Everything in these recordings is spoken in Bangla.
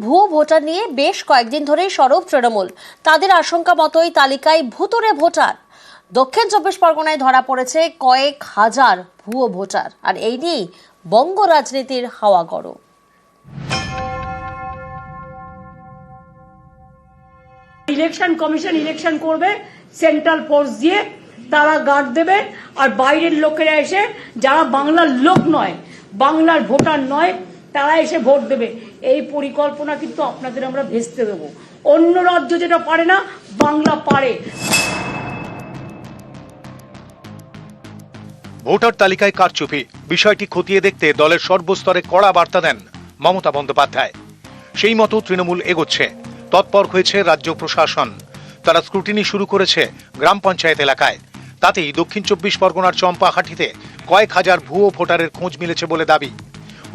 ভুয়ো ভোটার নিয়ে বেশ কয়েকদিন ধরেই সরব তৃণমূল। তাদের আশঙ্কা মতোই তালিকায় ভুতুড়ে ভোটার। দক্ষিণ 24 পরগনায় ধরা পড়েছে কয়েক হাজার ভুয়ো ভোটার, আর এই নিয়েই বঙ্গ রাজনীতির হাওয়া গরম। ইলেকশন কমিশন ইলেকশন করবে, সেন্ট্রাল ফোর্স দিয়ে তারা গার্ড দেবে, আর বাইরের লোকেরা এসে যারা বাংলার লোক নয়, বাংলার ভোটার নয়, তারা এসে ভোট দেবে। এই পরিকল্পনা কিন্তু আপনাদের আমরা ভেস্তে দেব। অন্য রাজ্য যেটা পারে না, বাংলা পারে। ভোটার তালিকায় কারচুপি বিষয়টি খতিয়ে দেখতে দলের সর্বস্তরে কড়া বার্তা দেন মমতা বন্দ্যোপাধ্যায়। সেই মতো তৃণমূল এগোচ্ছে। তৎপর হয়েছে রাজ্য প্রশাসন। তারা স্ক্রুটিনি শুরু করেছে গ্রাম পঞ্চায়েত এলাকায়। তাতেই দক্ষিণ 24 পরগনার চম্পাহাটিতে কয়েক হাজার ভুয়ো ভোটারের খোঁজ মিলেছে বলে দাবি।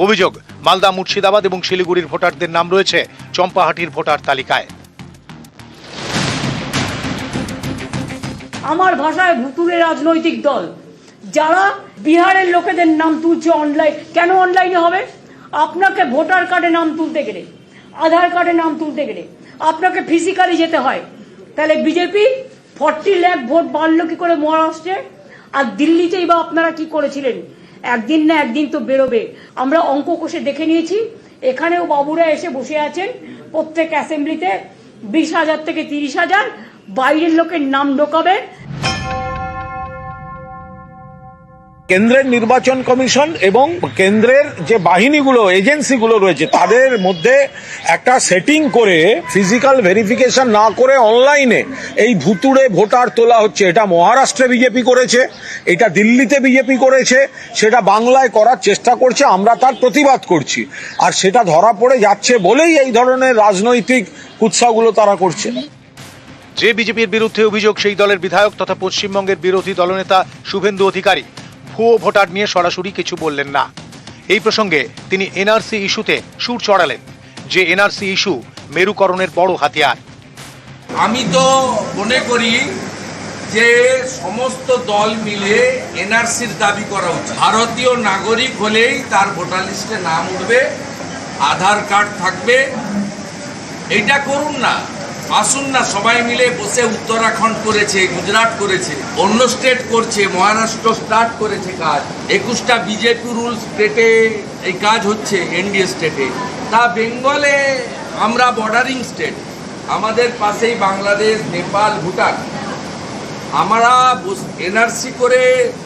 অভিযোগ, মালদা, মুর্শিদাবাদ এবং শিলিগুড়ির ভোটারদের নাম রয়েছে চম্পাহাটির ভোটার তালিকায়। আমার ভাষায় ভুতুড়ে রাজনৈতিক দল যারা বিহারের লোকেদের নাম তুলছে অনলাইন। কেন অনলাইনে হবে? আপনাকে ভোটার কার্ডে নাম তুলতে গেলে, আধার কার্ডে নাম তুলতে গেলে আপনাকে ফিজিক্যালি যেতে হয়। তাহলে বিজেপি 40 লাখ ভোট বাড়লো কি করে মহারাষ্ট্রে? আর দিল্লিতেই বা আপনারা কি করেছিলেন? একদিন না একদিন তো বেরোবে। আমরা অঙ্ক কষে দেখে নিয়েছি। এখানেও বাবুরা এসে বসে আছেন, প্রত্যেক অ্যাসেম্বলিতে 20,000 থেকে 30,000 বাইরের লোকের নাম ঢোকাবে। কেন্দ্রের নির্বাচন কমিশন এবং কেন্দ্রের যে বাহিনীগুলো, এজেন্সিগুলো রয়েছে, তাদের মধ্যে একটা সেটিং করে ফিজিক্যাল ভেরিফিকেশন না করে অনলাইনে এই ভুতুড়ে ভোটার তোলা হচ্ছে। এটা মহারাষ্ট্রে বিজেপি করেছে, এটা দিল্লিতে বিজেপি করেছে, সেটা বাংলায় করার চেষ্টা করছে। আমরা তার প্রতিবাদ করছি, আর সেটা ধরা পড়ে যাচ্ছে বলেই এই ধরনের রাজনৈতিক কুৎসাগুলো তারা করছে। যে বিজেপির বিরুদ্ধে অভিযোগ, সেই দলের বিধায়ক তথা পশ্চিমবঙ্গের বিরোধী দলনেতা শুভেন্দু অধিকারী ভুয়ো ভোটার নিয়ে সরাসরি কিছু বললেন না। এই প্রসঙ্গে তিনি এনআরসি ইস্যুতে সুর চড়ালেন, যে এনআরসি ইস্যু মেরুকরণের বড় হাতিয়ার। আমি তো মনে করি যে সমস্ত দল মিলে এনআরসির দাবি করা উচিত। ভারতীয় নাগরিক হলেই তার ভোটার লিস্টে নাম উঠবে, আধার কার্ড থাকবে। এইটা করুন না, আসুন না সবাই মিলে বসে। উত্তরাখণ্ড করেছে, গুজরাট করেছে, অন্য স্টেট করছে, মহারাষ্ট্র স্টার্ট করেছে কাজ। 21টা বিজেপি রুল স্টেটে এই কাজ হচ্ছে, এনডিএ স্টেটে। তা বেঙ্গলে আমরা বর্ডারিং স্টেট, আমাদের পাশেই বাংলাদেশ, নেপাল, ভুটান। আমরা এনআরসি করে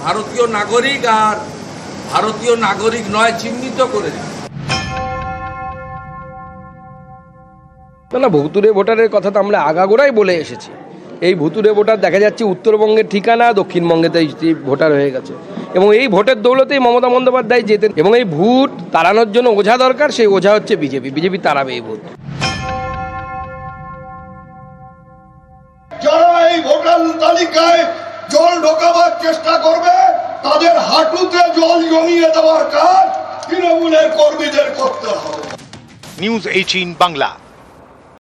ভারতীয় নাগরিক আর ভারতীয় নাগরিক নয় চিহ্নিত করে দিই। না, ভুতুড়ে ভোটারের কথা তো আমরা আগাগোড়াই বলে এসেছি। এই ভুতুড়ে ভোটার দেখা যাচ্ছে উত্তরবঙ্গের ঠিকানা দক্ষিণবঙ্গেতে ভোটার হয়ে গেছে, এবং এই ভোটের দৌলতেই মমতা বন্দ্যোপাধ্যায় জেতেন। এবং এই ভোট তাড়ানোর জন্য ওঝা দরকার, সেই ওঝা হচ্ছে বিজেপি। বিজেপি তাড়াবে এই ভোট। যারা এই ভোটার তালিকায় জল ঢোকাবার চেষ্টা করবে, তাদের হাঁটুতে জল জমিয়ে দেওয়ার কাজ তৃণমূলের কর্মীদের করতে হবে। নিউজ 18 বাংলা।